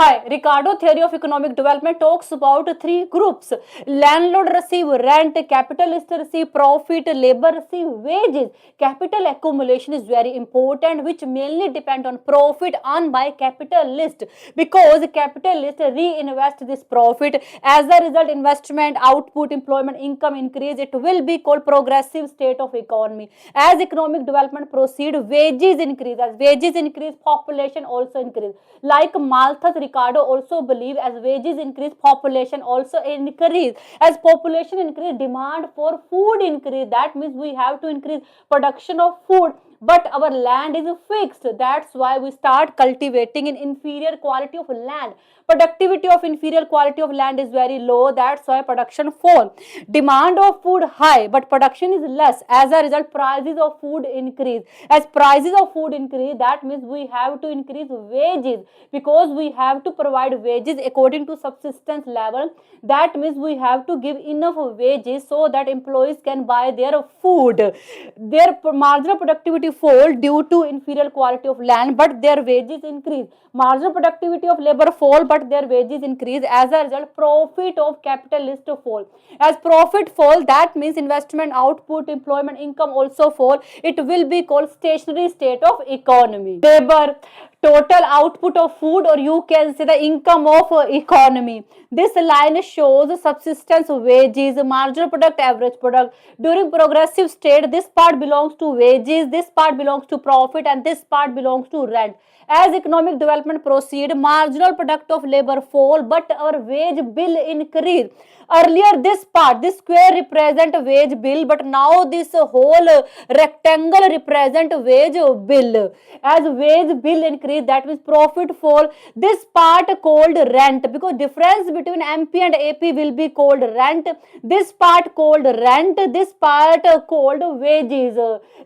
Hi, Ricardo theory of economic development talks about three groups. Landlord receive rent, capitalist receive profit, labor receive wages. Capital accumulation is very important, which mainly depend on profit earned by capitalist, because capitalist reinvest this profit. As a result, investment, output, employment, income increase. It will be called progressive state of economy. As economic development proceed, wages increase. As wages increase, population also increase. Like Malthus, Ricardo also believe as wages increase, population also increase. As population increase, demand for food increase. That means we have to increase production of food, but our land is fixed. That's why we start cultivating in inferior quality of land. Productivity of inferior quality of land is very low. That's why production fall. Demand of food high, but production is less. As a result, prices of food increase. As prices of food increase, that means we have to increase wages, because we have to provide wages according to subsistence level. That means we have to give enough wages so that employees can buy their food. Their marginal productivity fall due to inferior quality of land, but their wages increase. Marginal productivity of labor fall, but their wages increase. As a result, profit of capitalist fall. As profit fall, that means investment, output, employment, income also fall. It will be called stationary state of economy. Labor, total output of food, or you can say the income of economy. This line shows subsistence wages, marginal product, average product. During progressive state, this part belongs to wages, this part belongs to profit, and this part belongs to rent. As economic development proceed, marginal product of labor fall, but our wage bill increase. Earlier, this part, this square represent wage bill, but now this whole rectangle represent wage bill. As wage bill increase, that means profit fall. This part called rent, because difference between MP and AP will be called rent. This part called rent, this part called wages.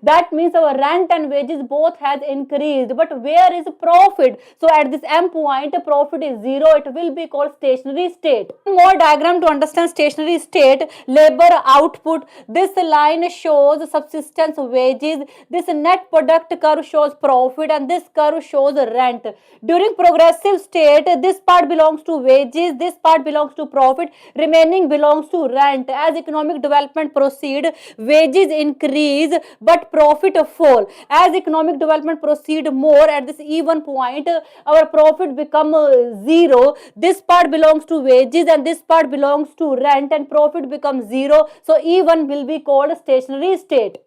That means our rent and wages both has increased, but where is profit? So at this M point, profit is zero. It will be called stationary state. One more diagram to understand stationary state. Labor output. This line shows subsistence wages. This net product curve shows profit, and this curve shows rent. During progressive state, this part belongs to wages, this part belongs to profit, remaining belongs to rent. As economic development proceed, wages increase, but profit fall. As economic development proceed more, at this even point, our profit become zero. This part belongs to wages and this part belongs to rent, and profit becomes zero. So even will be called stationary state.